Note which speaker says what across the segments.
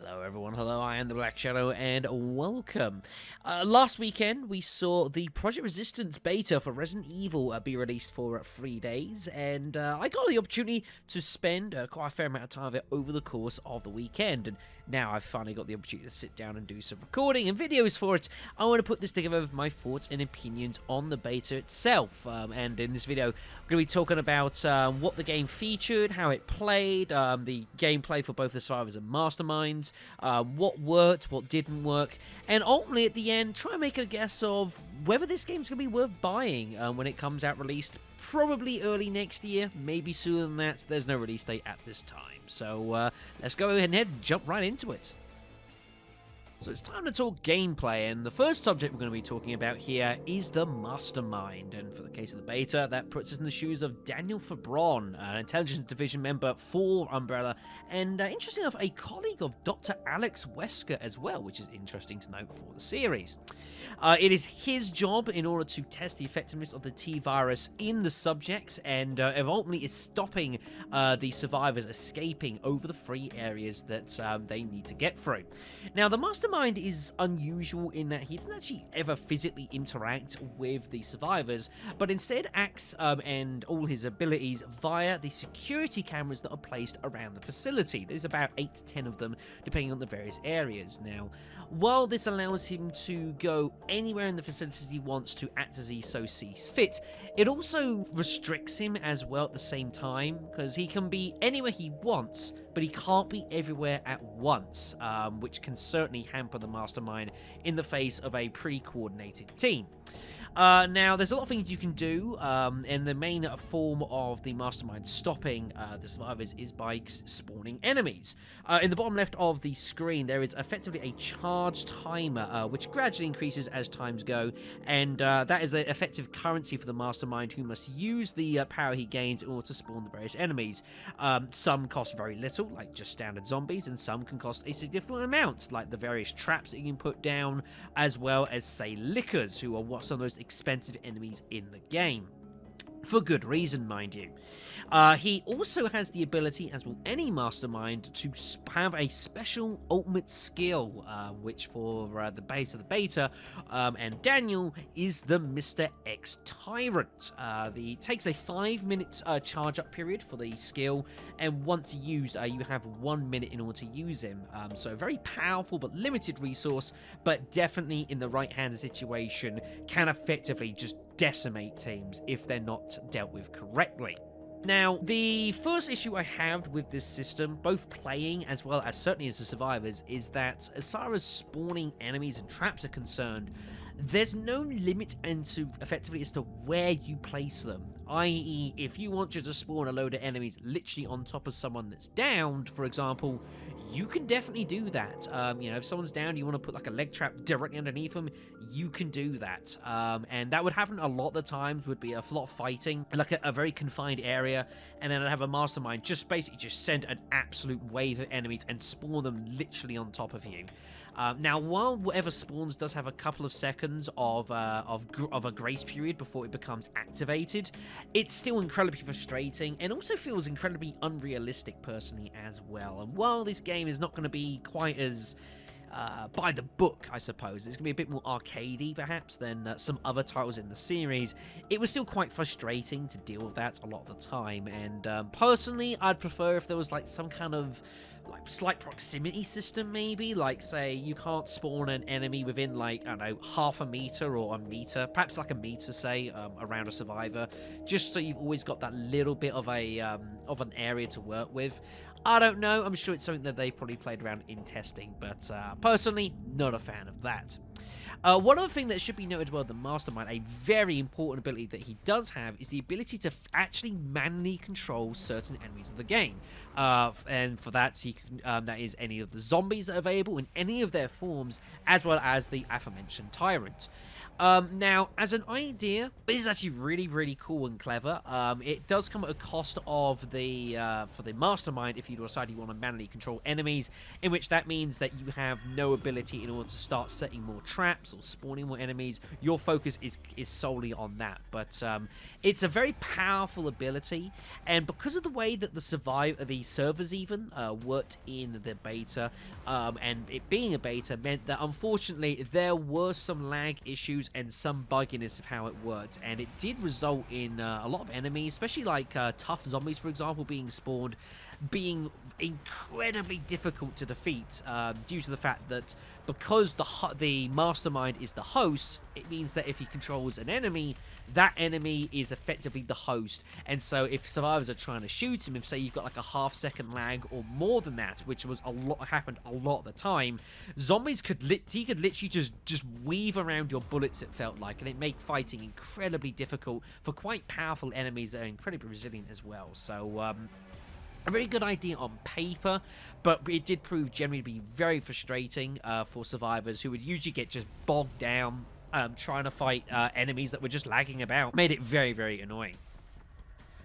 Speaker 1: Hello everyone, hello, I am the Black Shadow, and welcome. Last weekend, we saw the Project Resistance beta for Resident Evil be released for 3 days, and I got the opportunity to spend quite a fair amount of time of it over the course of the weekend, and now I've finally got the opportunity to sit down and do some recording and videos for it. I want to put this together with my thoughts and opinions on the beta itself, and in this video, I'm going to be talking about what the game featured, how it played, the gameplay for both the survivors and masterminds, what worked, what didn't work, and ultimately at the end try and make a guess of whether this game's going to be worth buying when it comes out released, probably early next year, maybe sooner than that. There's no release date at this time, so let's go ahead and jump right into it. So it's time to talk gameplay, and the first subject we're going to be talking about here is the Mastermind. And for the case of the beta, that puts us in the shoes of Daniel Fabron, an intelligence division member for Umbrella, and interestingly enough, a colleague of Dr. Alex Wesker as well, which is interesting to note for the series. It is his job in order to test the effectiveness of the T-virus in the subjects, and ultimately is stopping the survivors escaping over the free areas that they need to get through. Now, the Mastermind is unusual in that he doesn't actually ever physically interact with the survivors, but instead acts and all his abilities via the security cameras that are placed around the facility. There's about 8 to 10 of them, depending on the various areas. Now, while this allows him to go anywhere in the facilities he wants to act as he so sees fit, it also restricts him as well at the same time, because he can be anywhere he wants, but he can't be everywhere at once, which can certainly hamper the Mastermind in the face of a pre-coordinated team. Now, there's a lot of things you can do, and the main form of the Mastermind stopping the survivors is by spawning enemies. In the bottom left of the screen, there is effectively a charge timer, which gradually increases as times go, and that is the effective currency for the Mastermind, who must use the power he gains in order to spawn the various enemies. Some cost very little, like just standard zombies, and some can cost a significant amount, like the various traps that you can put down, as well as, say, lickers, who are some of those expensive enemies in the game. For good reason, mind you. He also has the ability, as will any Mastermind, to have a special ultimate skill, which for the beta, and Daniel, is the Mr.X Tyrant. It takes a 5-minute charge-up period for the skill, and once used, you have 1 minute in order to use him. So a very powerful but limited resource, but definitely in the right hands of situation, can effectively just decimate teams if they're not dealt with correctly. Now, the first issue I have with this system, both playing as well as certainly as the survivors, is that as far as spawning enemies and traps are concerned, there's no limit effectively as to where you place them. I.e., if you want to spawn a load of enemies literally on top of someone that's downed, for example, you can definitely do that. If someone's down, you want to put like a leg trap directly underneath them, you can do that. And that would happen a lot of the times, would be a lot of fighting, like a very confined area, and then I'd have a Mastermind just basically just send an absolute wave of enemies and spawn them literally on top of you. Now, while whatever spawns does have a couple of seconds of a grace period before it becomes activated, it's still incredibly frustrating and also feels incredibly unrealistic personally as well. And while this game is not going to be quite as by the book, I suppose, it's going to be a bit more arcadey perhaps than some other titles in the series, it was still quite frustrating to deal with that a lot of the time. And personally, I'd prefer if there was like some kind of like slight proximity system, maybe, like say you can't spawn an enemy within like, I don't know, half a meter or a meter, perhaps like a meter, say, around a survivor, just so you've always got that little bit of an area to work with. I don't know, I'm sure it's something that they've probably played around in testing, but personally, not a fan of that. One other thing that should be noted about the Mastermind, a very important ability that he does have, is the ability to actually manually control certain enemies of the game. And for that, that is any of the zombies that are available in any of their forms, as well as the aforementioned Tyrant. Now, as an idea, this is actually really, really cool and clever. It does come at a cost of the for the Mastermind if you decide you want to manually control enemies, in which that means that you have no ability in order to start setting more traps or spawning more enemies. Your focus is solely on that. But it's a very powerful ability, and because of the way that the servers even worked in the beta, and it being a beta meant that unfortunately there were some lag issues and some bugginess of how it worked, and it did result in a lot of enemies, especially like tough zombies, for example, being spawned, being incredibly difficult to defeat due to the fact that because the Mastermind is the host, it means that if he controls an enemy, that enemy is effectively the host. And so if survivors are trying to shoot him, if say you've got like a half-second lag or more than that, which was happened a lot of the time, zombies he could literally just weave around your bullets, it felt like, and it made fighting incredibly difficult for quite powerful enemies that are incredibly resilient as well. So a very good idea on paper, but it did prove generally to be very frustrating for survivors who would usually get just bogged down trying to fight enemies that were just lagging about. Made it very, very annoying.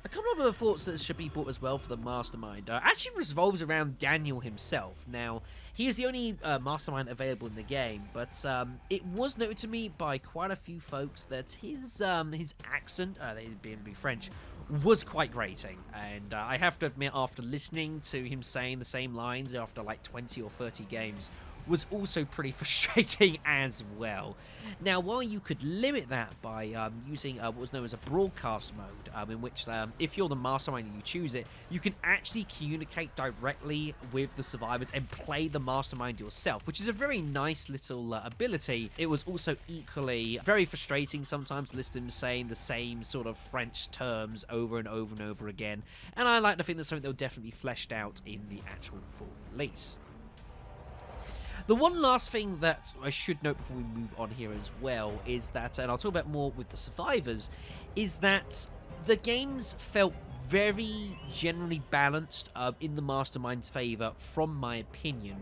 Speaker 1: A couple of other thoughts that should be brought as well for the Mastermind actually revolves around Daniel himself. Now, he is the only Mastermind available in the game, but it was noted to me by quite a few folks that his accent, being French, was quite grating, and I have to admit, after listening to him saying the same lines after like 20 or 30 games, was also pretty frustrating as well. Now, while you could limit that by using what was known as a broadcast mode, in which if you're the Mastermind and you choose it, you can actually communicate directly with the survivors and play the Mastermind yourself, which is a very nice little ability. It was also equally very frustrating sometimes to listen to him saying the same sort of French terms over and over and over again, and I like to think that's something that will definitely be fleshed out in the actual full release. The one last thing that I should note before we move on here as well is that, and I'll talk about more with the survivors, is that the games felt very generally balanced in the Mastermind's favour, from my opinion.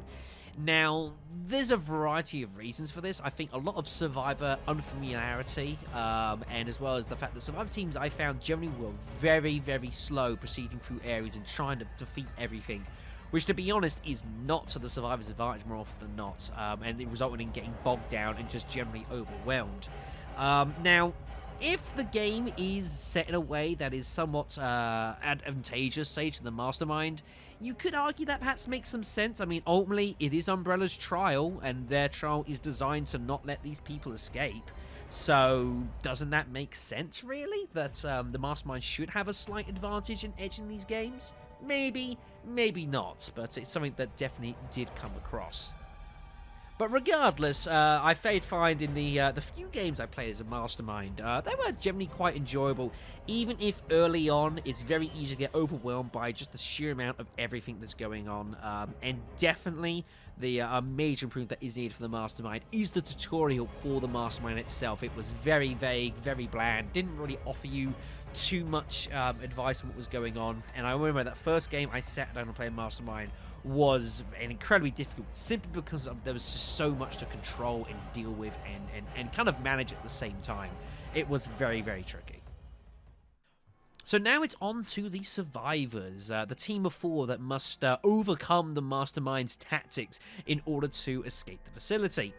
Speaker 1: Now, there's a variety of reasons for this. I think a lot of survivor unfamiliarity, and as well as the fact that survivor teams I found generally were very, very slow proceeding through areas and trying to defeat everything, which, to be honest, is not to the survivor's advantage more often than not, and it resulted in getting bogged down and just generally overwhelmed. Now, if the game is set in a way that is somewhat advantageous, say, to the Mastermind, you could argue that perhaps makes some sense. I mean, ultimately, it is Umbrella's trial, and their trial is designed to not let these people escape. So, doesn't that make sense, really? That the Mastermind should have a slight advantage and edge in these games? Maybe, maybe not, but it's something that definitely did come across. But regardless, I find in the few games I played as a Mastermind, they were generally quite enjoyable, even if early on it's very easy to get overwhelmed by just the sheer amount of everything that's going on, and definitely the major improvement that is needed for the Mastermind is the tutorial for the Mastermind itself. It was very vague, very bland, didn't really offer you too much advice on what was going on, and I remember that first game I sat down and played Mastermind was incredibly difficult, simply because there was just so much to control and deal with and kind of manage at the same time. It was very, very tricky. So now it's on to the survivors, the team of four that must overcome the Mastermind's tactics in order to escape the facility.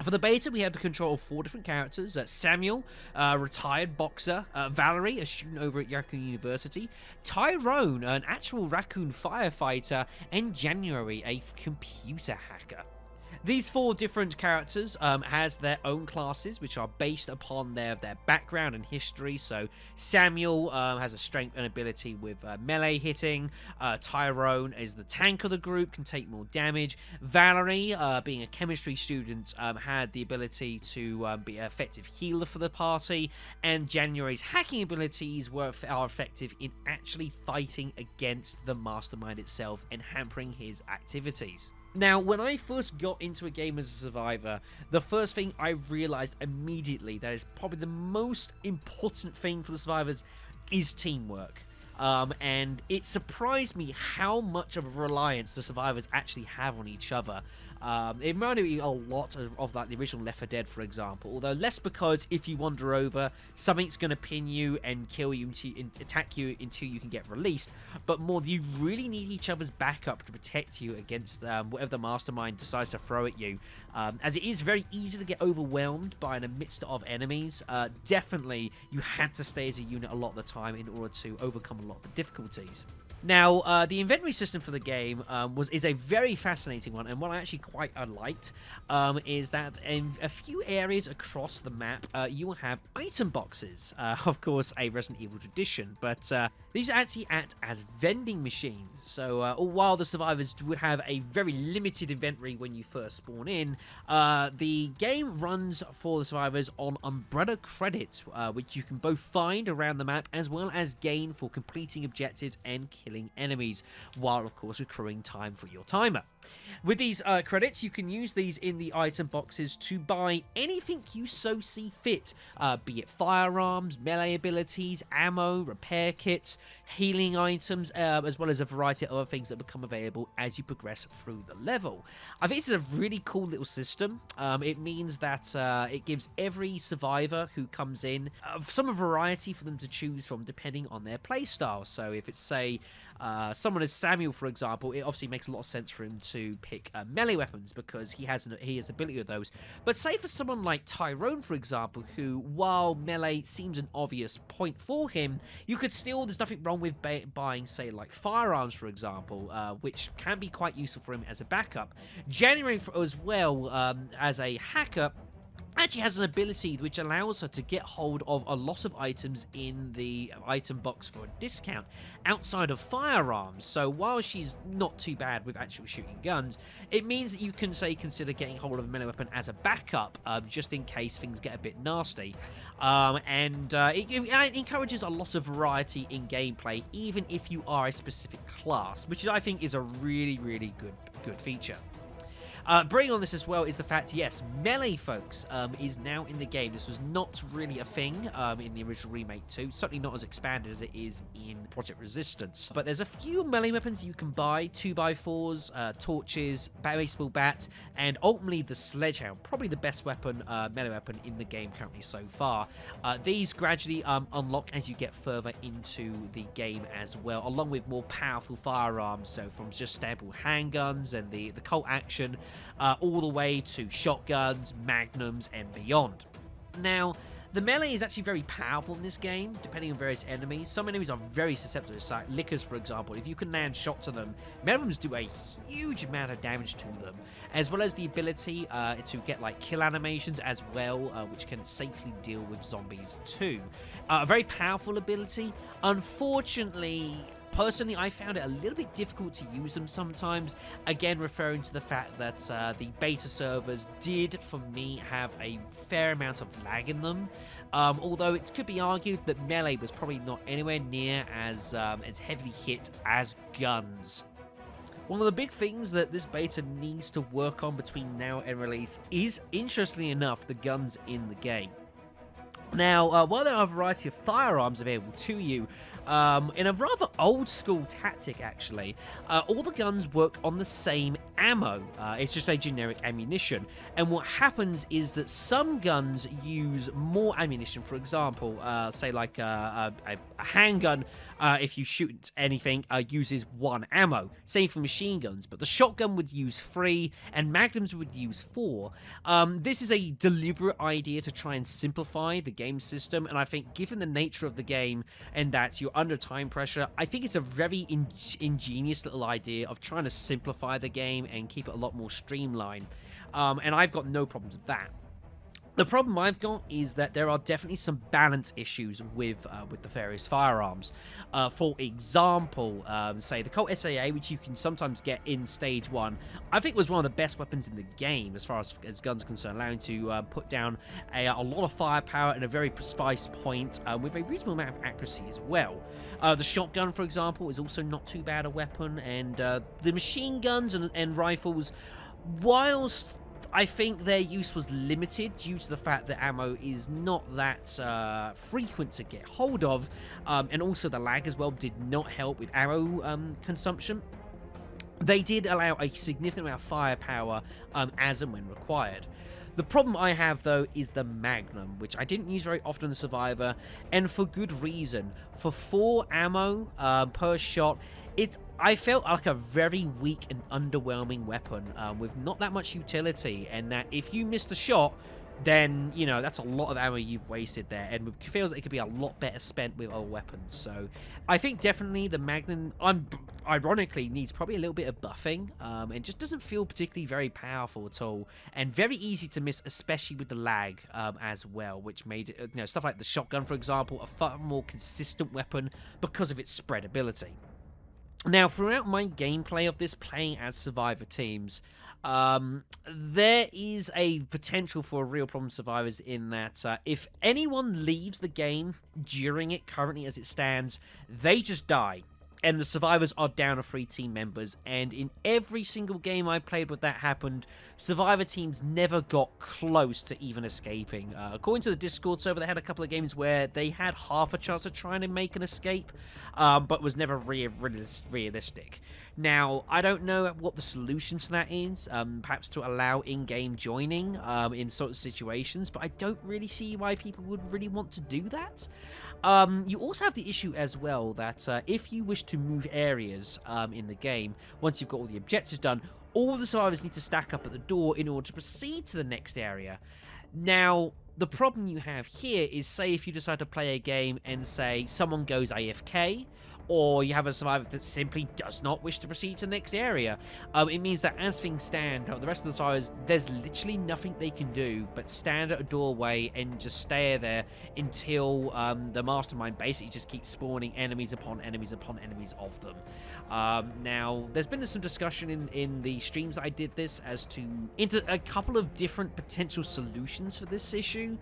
Speaker 1: For the beta, we had to control 4 different characters. Samuel, a retired boxer. Valerie, a student over at Raccoon University. Tyrone, an actual raccoon firefighter. And January, a computer hacker. These 4 different characters has their own classes, which are based upon their background and history. So Samuel has a strength and ability with melee hitting. Tyrone is the tank of the group, can take more damage. Valerie, being a chemistry student, had the ability to be an effective healer for the party. And January's hacking abilities are effective in actually fighting against the Mastermind itself and hampering his activities. Now, when I first got into a game as a survivor, the first thing I realized immediately that is probably the most important thing for the survivors is teamwork. And it surprised me how much of a reliance the survivors actually have on each other. It reminded me a lot of like the original Left 4 Dead, for example, although less because if you wander over, something's going to pin you and kill you, attack you until you can get released, but more you really need each other's backup to protect you against whatever the Mastermind decides to throw at you, as it is very easy to get overwhelmed by an midst of enemies. Definitely, you had to stay as a unit a lot of the time in order to overcome a lot of the difficulties. Now, the inventory system for the game is a very fascinating one, and what I actually quite liked is that in a few areas across the map, you will have item boxes. Of course, a Resident Evil tradition, but these actually act as vending machines. So, while the survivors would have a very limited inventory when you first spawn in, the game runs for the survivors on umbrella credits, which you can both find around the map as well as gain for completing objectives and killing enemies, while of course accruing time for your timer. With these credits, you can use these in the item boxes to buy anything you so see fit, be it firearms, melee abilities, ammo, repair kits, healing items, as well as a variety of other things that become available as you progress through the level. I think this is a really cool little system. It means that it gives every survivor who comes in some variety for them to choose from depending on their playstyle. So if it's, say, someone as Samuel, for example, it obviously makes a lot of sense for him to pick melee weapons because he has ability with those. But say for someone like Tyrone, for example, who, while melee seems an obvious point for him, you could still, there's nothing wrong with buying, say, like firearms, for example, which can be quite useful for him as a backup. January, as well, as a hacker, actually has an ability which allows her to get hold of a lot of items in the item box for a discount outside of firearms. So while she's not too bad with actual shooting guns, it means that you can, say, consider getting hold of a melee weapon as a backup, just in case things get a bit nasty. It encourages a lot of variety in gameplay, even if you are a specific class, which I think is a really, really good feature. Bringing on this as well is the fact, yes, melee, folks, is now in the game. This was not really a thing in the original remake 2, certainly not as expanded as it is in Project Resistance. But there's a few melee weapons you can buy: 2x4s, torches, baseball bats, and ultimately the sledgehammer, probably the best weapon, melee weapon in the game currently so far. These gradually unlock as you get further into the game as well, along with more powerful firearms, so from just stable handguns and the Colt action, all the way to shotguns, magnums, and beyond. Now, the melee is actually very powerful in this game, depending on various enemies. Some enemies are very susceptible to like lickers, for example. If you can land shots on them, magnums do a huge amount of damage to them, as well as the ability to get like kill animations as well, which can safely deal with zombies too. A very powerful ability. Unfortunately, personally, I found it a little bit difficult to use them sometimes, again referring to the fact that the beta servers did, for me, have a fair amount of lag in them, although it could be argued that melee was probably not anywhere near as heavily hit as guns. One of the big things that this beta needs to work on between now and release is, interestingly enough, the guns in the game. Now, while there are a variety of firearms available to you, in a rather old-school tactic, actually, all the guns work on the same ammo. It's just a generic ammunition. And what happens is that some guns use more ammunition. For example, say like a handgun, if you shoot anything, uses 1 ammo. Same for machine guns, but the shotgun would use 3, and magnums would use 4. This is a deliberate idea to try and simplify the game system, and I think given the nature of the game and that you're under time pressure, I think it's a very ingenious little idea of trying to simplify the game and keep it a lot more streamlined, and I've got no problems with that. The problem I've got is that there are definitely some balance issues with the various firearms. For example, say the Colt SAA, which you can sometimes get in Stage 1, I think was one of the best weapons in the game as far as guns are concerned, allowing to put down a lot of firepower at a very precise point with a reasonable amount of accuracy as well. The shotgun, for example, is also not too bad a weapon, and the machine guns and rifles, whilst I think their use was limited due to the fact that ammo is not that frequent to get hold of, and also the lag as well did not help with ammo consumption. They did allow a significant amount of firepower as and when required. The problem I have, though, is the Magnum, which I didn't use very often in Survivor, and for good reason. For 4 ammo per shot, I felt like a very weak and underwhelming weapon with not that much utility, and that if you missed a shot, then, you know, that's a lot of ammo you've wasted there, and it feels like it could be a lot better spent with other weapons. So I think definitely the Magnum, ironically, needs probably a little bit of buffing, and just doesn't feel particularly very powerful at all, and very easy to miss, especially with the lag as well, which made it, you know, stuff like the shotgun, for example, a far more consistent weapon because of its spread ability. Now, throughout my gameplay of this, playing as Survivor teams, there is a potential for a real problem with Survivors in that if anyone leaves the game during it, currently as it stands, they just die. And the Survivors are down to 3 team members, and in every single game I played where that happened, Survivor teams never got close to even escaping. According to the Discord server, they had a couple of games where they had half a chance of trying to make an escape, but was never realistic. Now, I don't know what the solution to that is, perhaps to allow in-game joining in sort of situations, but I don't really see why people would really want to do that. You also have the issue as well that if you wish to move areas in the game, once you've got all the objectives done, all the survivors need to stack up at the door in order to proceed to the next area. Now, the problem you have here is, say if you decide to play a game and say someone goes AFK, or you have a survivor that simply does not wish to proceed to the next area. It means that as things stand, the rest of the survivors, there's literally nothing they can do but stand at a doorway and just stay there until the Mastermind basically just keeps spawning enemies upon enemies upon enemies of them. Now, there's been some discussion in the streams that I did this as to into a couple of different potential solutions for this issue.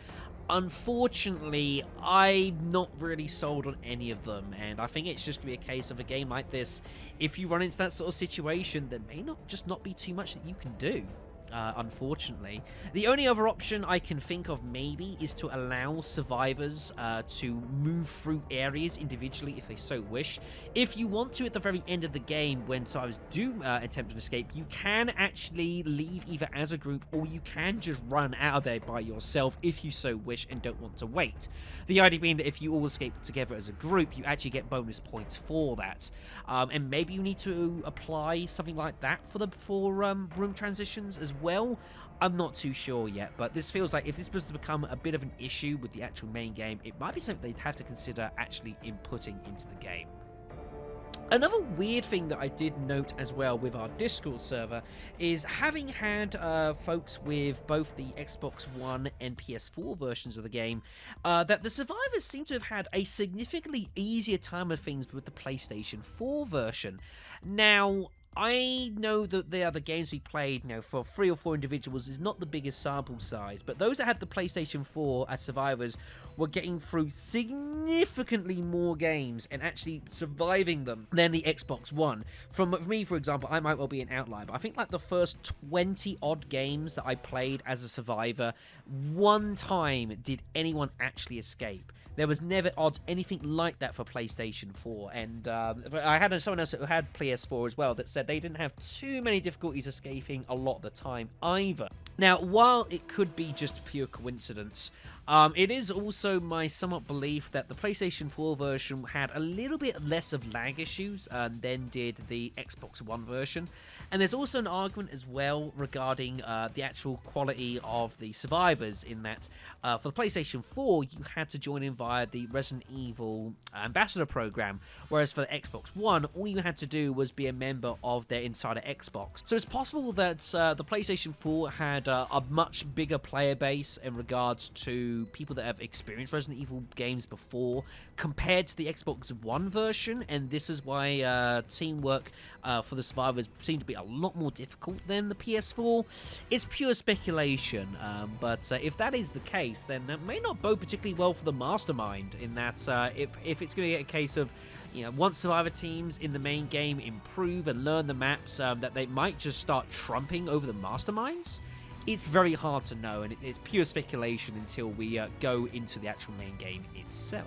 Speaker 1: Unfortunately, I'm not really sold on any of them, and I think it's just going to be a case of a game like this. If you run into that sort of situation, there may not be too much that you can do. Unfortunately. The only other option I can think of maybe is to allow survivors to move through areas individually if they so wish. If you want to at the very end of the game, when survivors do attempt an escape, you can actually leave either as a group or you can just run out of there by yourself if you so wish and don't want to wait. The idea being that if you all escape together as a group, you actually get bonus points for that. And maybe you need to apply something like that for room transitions as well. I'm not too sure yet, but this feels like if this was to become a bit of an issue with the actual main game, it might be something they'd have to consider actually inputting into the game. Another weird thing that I did note as well with our Discord server is having had folks with both the Xbox One and PS4 versions of the game, that the survivors seem to have had a significantly easier time of things with the PlayStation 4 version. Now, I know that the other games we played, for 3 or 4 individuals is not the biggest sample size, but those that had the PlayStation 4 as survivors were getting through significantly more games and actually surviving them than the Xbox One. From me, for example, I might well be an outlier, but I think like the first 20-odd games that I played as a survivor, one time did anyone actually escape. There was never odds anything like that for PlayStation 4, and I had someone else who had PS4 as well that said they didn't have too many difficulties escaping a lot of the time either. Now, while it could be just pure coincidence, it is also my somewhat belief that the PlayStation 4 version had a little bit less of lag issues than did the Xbox One version. And there's also an argument as well regarding the actual quality of the survivors, in that for the PlayStation 4, you had to join in via the Resident Evil Ambassador program, whereas for the Xbox One, all you had to do was be a member of their Insider Xbox. So it's possible that the PlayStation 4 had a much bigger player base in regards to people that have experienced Resident Evil games before compared to the Xbox One version, and this is why teamwork for the survivors seemed to be a lot more difficult than the PS4. It's pure speculation, but if that is the case, then that may not bode particularly well for the Mastermind, in that if it's going to get a case of, once survivor teams in the main game improve and learn the maps, that they might just start trumping over the Masterminds. It's very hard to know, and it's pure speculation until we go into the actual main game itself.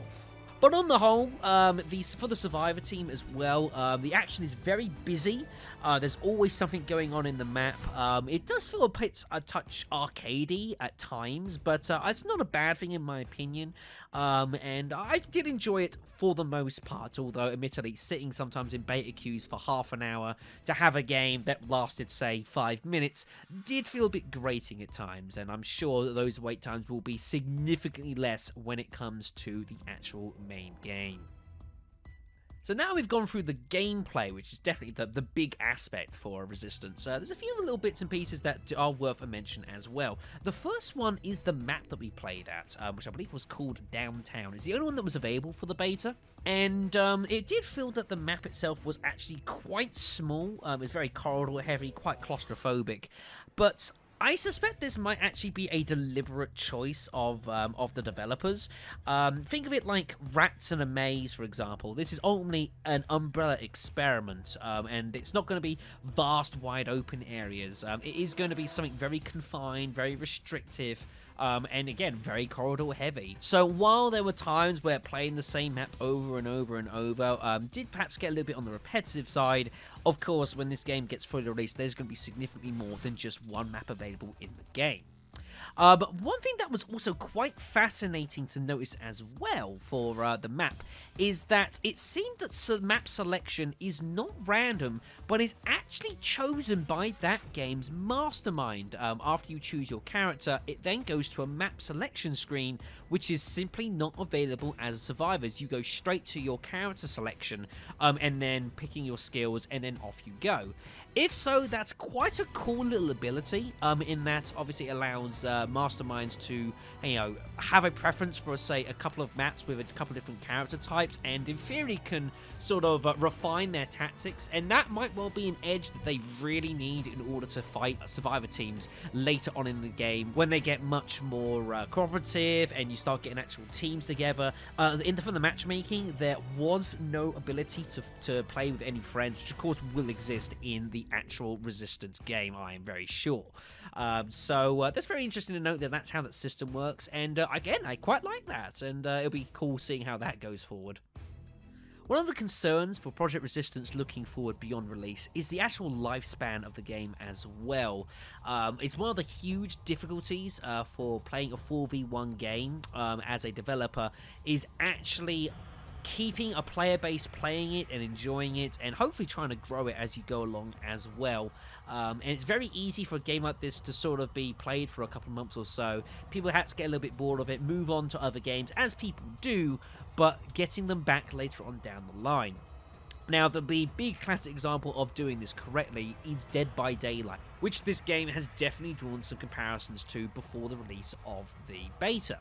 Speaker 1: But on the whole, for the Survivor team as well, the action is very busy. There's always something going on in the map. It does feel a touch arcadey at times, but it's not a bad thing in my opinion. And I did enjoy it for the most part, although admittedly sitting sometimes in beta queues for half an hour to have a game that lasted, say, 5 minutes did feel a bit grating at times, and I'm sure that those wait times will be significantly less when it comes to the actual main game. So now we've gone through the gameplay, which is definitely the big aspect for Resistance. There's a few little bits and pieces that are worth a mention as well. The first one is the map that we played at, which I believe was called Downtown. It's the only one that was available for the beta, and it did feel that the map itself was actually quite small. It was very corridor heavy, quite claustrophobic, but I suspect this might actually be a deliberate choice of the developers. Think of it like Rats in a Maze, for example. This is only an umbrella experiment, and it's not going to be vast, wide open areas. It is going to be something very confined, very restrictive, and again, very corridor heavy. So while there were times where playing the same map over and over and over did perhaps get a little bit on the repetitive side, of course, when this game gets fully released, there's going to be significantly more than just one map available in the game. But one thing that was also quite fascinating to notice as well for the map is that it seemed that map selection is not random, but is actually chosen by that game's mastermind. After you choose your character, it then goes to a map selection screen, which is simply not available as survivors. You go straight to your character selection, and then picking your skills, and then off you go. If so, that's quite a cool little ability, in that obviously it allows masterminds to, have a preference for, say, a couple of maps with a couple of different character types, and in theory can sort of refine their tactics, and that might well be an edge that they really need in order to fight survivor teams later on in the game, when they get much more cooperative, and you start getting actual teams together. For the matchmaking, there was no ability to play with any friends, which of course will exist in the actual Resistance game, I am very sure. So that's very interesting to note that that's how that system works, and again, I quite like that, and it'll be cool seeing how that goes forward. One of the concerns for Project Resistance looking forward beyond release is the actual lifespan of the game as well. It's one of the huge difficulties for playing a 4v1 game as a developer, is actually keeping a player base playing it and enjoying it, and hopefully trying to grow it as you go along as well. And it's very easy for a game like this to sort of be played for a couple of months or so. People perhaps get a little bit bored of it, move on to other games, as people do, but getting them back later on down the line. Now, the big classic example of doing this correctly is Dead by Daylight, which this game has definitely drawn some comparisons to before the release of the beta.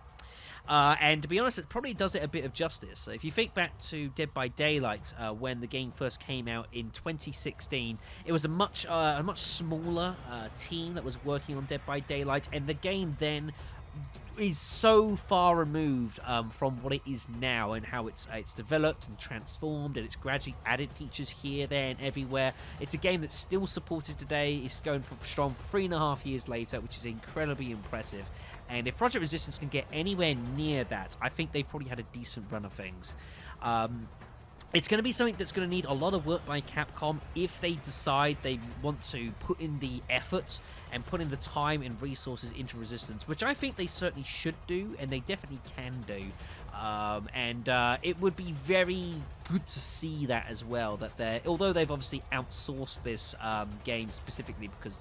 Speaker 1: And to be honest, it probably does it a bit of justice. If you think back to Dead by Daylight, when the game first came out in 2016, it was a much smaller team that was working on Dead by Daylight, and the game then is so far removed from what it is now, and how it's developed and transformed, and it's gradually added features here, there, and everywhere. It's a game that's still supported today. It's going for strong 3.5 years later, which is incredibly impressive. And if Project Resistance can get anywhere near that, I think they've probably had a decent run of things. It's going to be something that's going to need a lot of work by Capcom if they decide they want to put in the effort and put in the time and resources into Resistance, which I think they certainly should do, and they definitely can do. It would be very good to see that as well, that although they've obviously outsourced this game specifically because,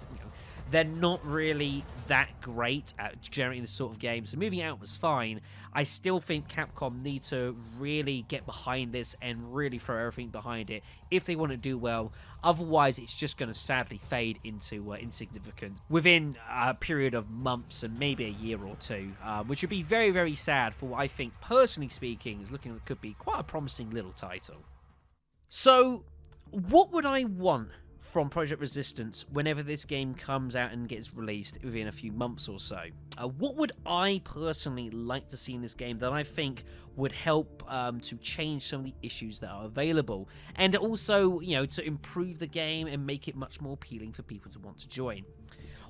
Speaker 1: they're not really that great at generating this sort of game, so moving out was fine. I still think Capcom need to really get behind this and really throw everything behind it if they want to do well. Otherwise, it's just going to sadly fade into insignificance within a period of months and maybe a year or two, which would be very, very sad for what I think, personally speaking, is looking like it could be quite a promising little title. So, what would I want from Project Resistance whenever this game comes out and gets released within a few months or so? What would I personally like to see in this game that I think would help to change some of the issues that are available, and also, to improve the game and make it much more appealing for people to want to join?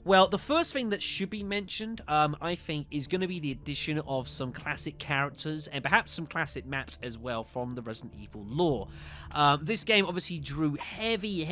Speaker 1: Well, the first thing that should be mentioned, I think, is going to be the addition of some classic characters and perhaps some classic maps as well from the Resident Evil lore. This game obviously drew heavy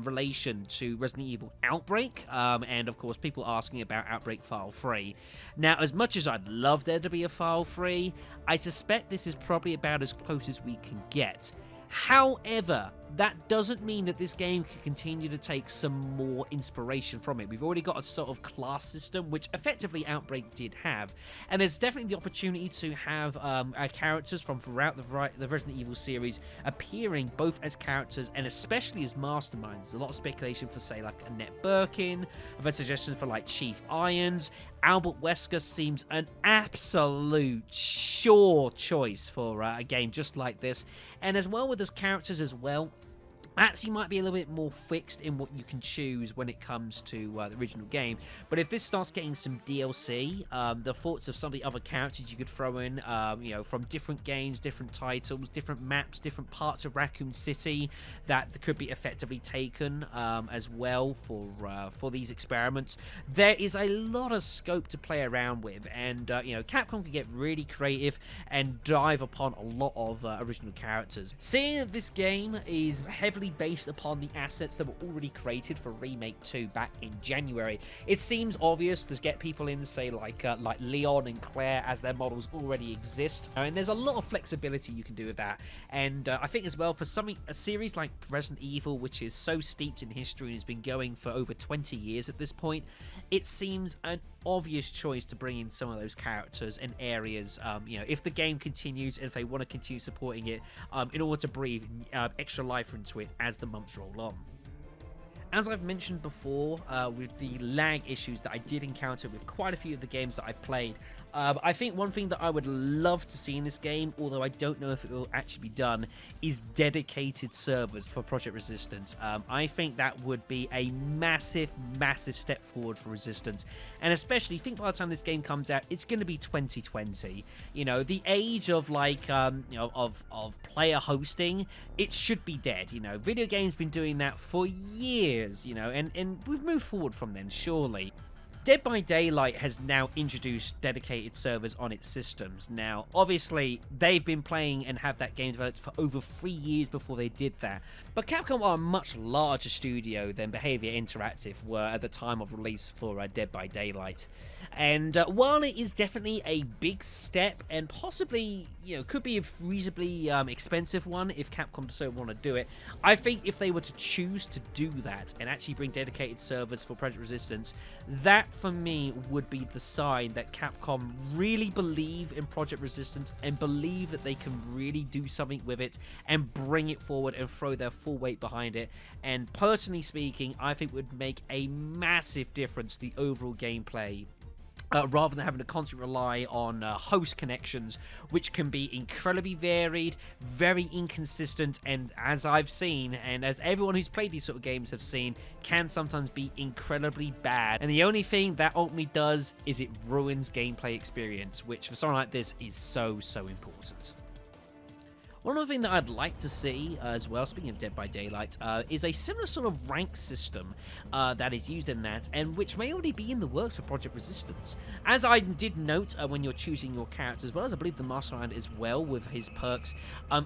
Speaker 1: relation to Resident Evil Outbreak, and of course people asking about Outbreak File 3. Now, as much as I'd love there to be a File 3, I suspect this is probably about as close as we can get. However, that doesn't mean that this game can continue to take some more inspiration from it. We've already got a sort of class system, which effectively Outbreak did have, and there's definitely the opportunity to have our characters from throughout the Resident Evil series appearing both as characters and especially as masterminds. There's a lot of speculation for, say, like Annette Birkin. I've had suggestions for, like, Chief Irons. Albert Wesker seems an absolute sure choice for a game just like this, and as well with those characters as well. Perhaps you might be a little bit more fixed in what you can choose when it comes to the original game. But if this starts getting some DLC, the thoughts of some of the other characters you could throw in, you know, from different games, different titles, different maps, different parts of Raccoon City that could be effectively taken as well for these experiments. There is a lot of scope to play around with, and you know, Capcom can get really creative and dive upon a lot of original characters. Seeing that this game is heavily based upon the assets that were already created for Remake 2 back in January, it seems obvious to get people in, say, like Leon and Claire, as their models already exist, and there's a lot of flexibility you can do with that. And I think as well, for a series like Resident Evil, which is so steeped in history and has been going for over 20 years at this point, it seems an obvious choice to bring in some of those characters and areas, you know, if the game continues and if they want to continue supporting it, in order to breathe extra life into it as the months roll on. As I've mentioned before, with the lag issues that I did encounter with quite a few of the games that I played, I think one thing that I would love to see in this game, although I don't know if it will actually be done, is dedicated servers for Project Resistance. I think that would be a massive step forward for Resistance, and especially, I think by the time this game comes out, it's going to be 2020. You know, the age of, like, you know, of player hosting, it should be dead. You know, video games been doing that for years, you know, and we've moved forward from then, surely. Dead by Daylight has now introduced dedicated servers on its systems. Now, obviously, they've been playing and have that game developed for over 3 years before they did that. But Capcom are a much larger studio than Behaviour Interactive were at the time of release for Dead by Daylight. And while it is definitely a big step and possibly, you know, could be a reasonably expensive one if Capcom so want to do it, I think if they were to choose to do that and actually bring dedicated servers for Project Resistance, that for me would be the sign that Capcom really believe in Project Resistance and believe that they can really do something with it and bring it forward and throw their full weight behind it. And personally speaking, I think would make a massive difference to the overall gameplay. Rather than having to constantly rely on host connections, which can be incredibly varied, very inconsistent, and as I've seen, and as everyone who's played these sort of games have seen, can sometimes be incredibly bad. And the only thing that ultimately does is it ruins gameplay experience, which for something like this is so important. One other thing that I'd like to see as well, speaking of Dead by Daylight, is a similar sort of rank system that is used in that, and which may already be in the works for Project Resistance. As I did note when you're choosing your character, as well as I believe the Mastermind as well with his perks,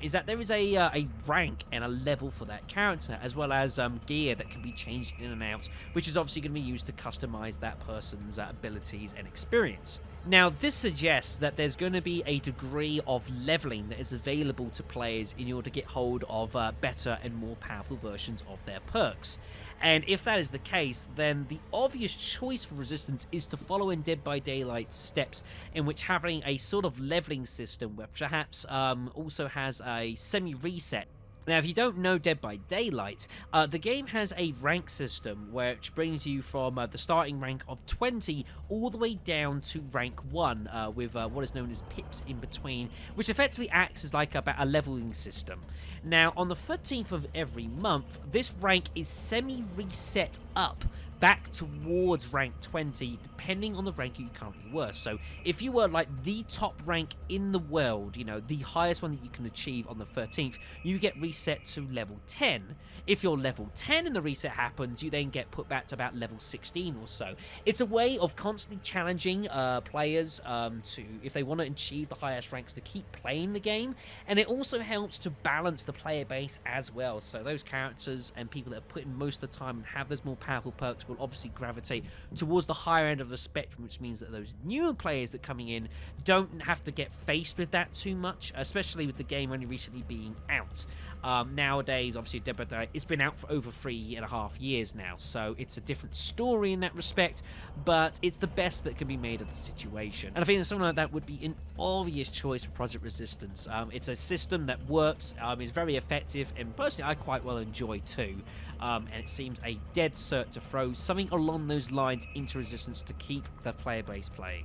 Speaker 1: is that there is a rank and a level for that character, as well as gear that can be changed in and out, which is obviously going to be used to customize that person's abilities and experience. Now, this suggests that there's going to be a degree of leveling that is available to players in order to get hold of better and more powerful versions of their perks. And if that is the case, then the obvious choice for Resistance is to follow in Dead by Daylight's steps, in which having a sort of leveling system where perhaps also has a semi-reset. Now, if you don't know Dead by Daylight, the game has a rank system which brings you from the starting rank of 20 all the way down to rank 1 with what is known as pips in between, which effectively acts as like about a leveling system. Now, on the 13th of every month, this rank is semi-reset up back towards rank 20, depending on the rank you currently were. So if you were like the top rank in the world, you know, the highest one that you can achieve on the 13th, you get reset to level 10. If you're level 10 and the reset happens, you then get put back to about level 16 or so. It's a way of constantly challenging players to, if they want to achieve the highest ranks, to keep playing the game, and it also helps to balance the player base as well. So those characters and people that have put in most of the time and have those more powerful perks will obviously gravitate towards the higher end of the spectrum, which means that those newer players that are coming in don't have to get faced with that too much, especially with the game only recently being out. Nowadays, obviously, Dead by Daylight, it's been out for over 3.5 years now, so it's a different story in that respect, but it's the best that can be made of the situation. And I think that something like that would be an obvious choice for Project Resistance. It's a system that works, is very effective, and personally I quite well enjoy too. And it seems a dead cert to throw something along those lines into Resistance to keep the player base playing.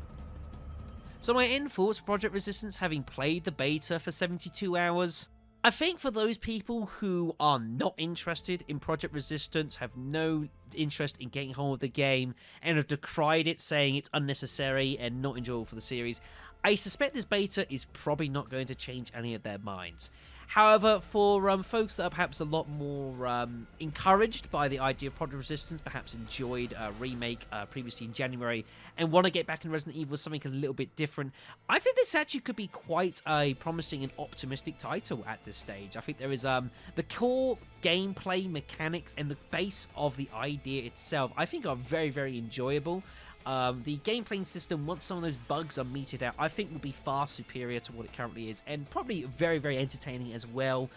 Speaker 1: So my end thoughts for Project Resistance, having played the beta for 72 hours, I think for those people who are not interested in Project Resistance, have no interest in getting hold of the game, and have decried it, saying it's unnecessary and not enjoyable for the series, I suspect this beta is probably not going to change any of their minds. However, for folks that are perhaps a lot more encouraged by the idea of Project Resistance, perhaps enjoyed a remake previously in January, and want to get back in Resident Evil with something a little bit different, I think this actually could be quite a promising and optimistic title at this stage. I think there is the core gameplay mechanics and the base of the idea itself, I think, are very, very enjoyable. The gameplay system, once some of those bugs are meted out, I think will be far superior to what it currently is, and probably very, very entertaining as well.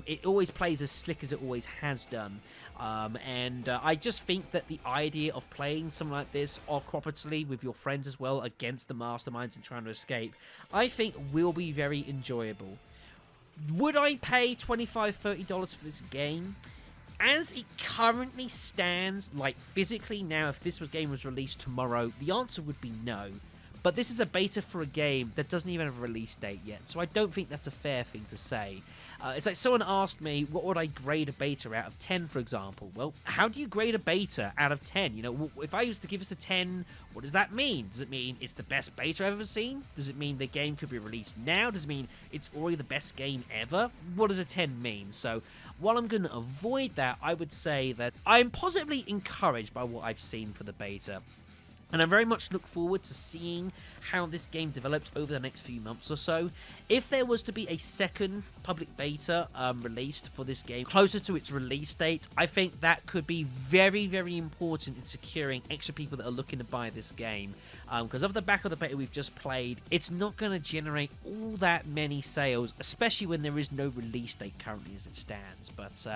Speaker 1: It always plays as slick as it always has done. I just think that the idea of playing something like this cooperatively with your friends as well against the masterminds and trying to escape, I think will be very enjoyable. Would I pay $25–$30 for this game? As it currently stands, like physically now, if this game was released tomorrow, the answer would be no. But this is a beta for a game that doesn't even have a release date yet, so I don't think that's a fair thing to say. It's like someone asked me, what would I grade a beta out of 10, for example? Well, how do you grade a beta out of 10? You know, if I was to give us a 10, what does that mean? Does it mean it's the best beta I've ever seen? Does it mean the game could be released now? Does it mean it's already the best game ever? What does a 10 mean? So, while I'm going to avoid that, I would say that I'm positively encouraged by what I've seen for the beta. And I very much look forward to seeing how this game develops over the next few months or so. If there was to be a second public beta released for this game closer to its release date, I think that could be very, very important in securing extra people that are looking to buy this game. Because off the back of the beta we've just played, it's not going to generate all that many sales, especially when there is no release date currently as it stands. But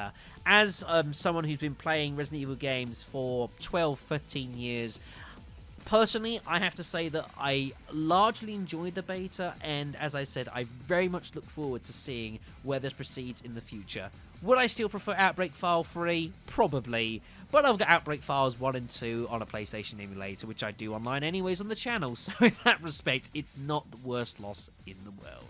Speaker 1: as someone who's been playing Resident Evil games for 12–13 years, personally, I have to say that I largely enjoyed the beta, and as I said, I very much look forward to seeing where this proceeds in the future. Would I still prefer Outbreak File 3? Probably, but I've got Outbreak Files 1 and 2 on a PlayStation emulator, which I do online anyways on the channel, so in that respect, it's not the worst loss in the world.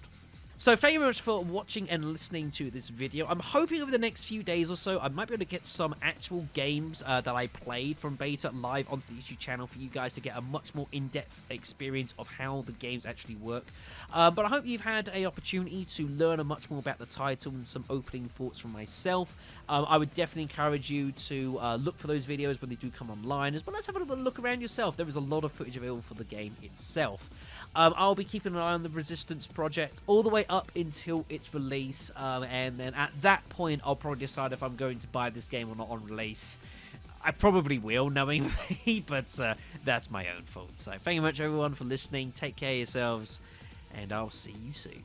Speaker 1: So thank you very much for watching and listening to this video. I'm hoping over the next few days or so, I might be able to get some actual games that I played from beta live onto the YouTube channel for you guys to get a much more in-depth experience of how the games actually work. But I hope you've had an opportunity to learn much more about the title and some opening thoughts from myself. I would definitely encourage you to look for those videos when they do come online, as well as have a little look around yourself. There is a lot of footage available for the game itself. I'll be keeping an eye on the Resistance project all the way up until its release, and then at that point I'll probably decide if I'm going to buy this game or not on release. I probably will, knowing me, but that's my own fault. So thank you very much everyone for listening, take care of yourselves, and I'll see you soon.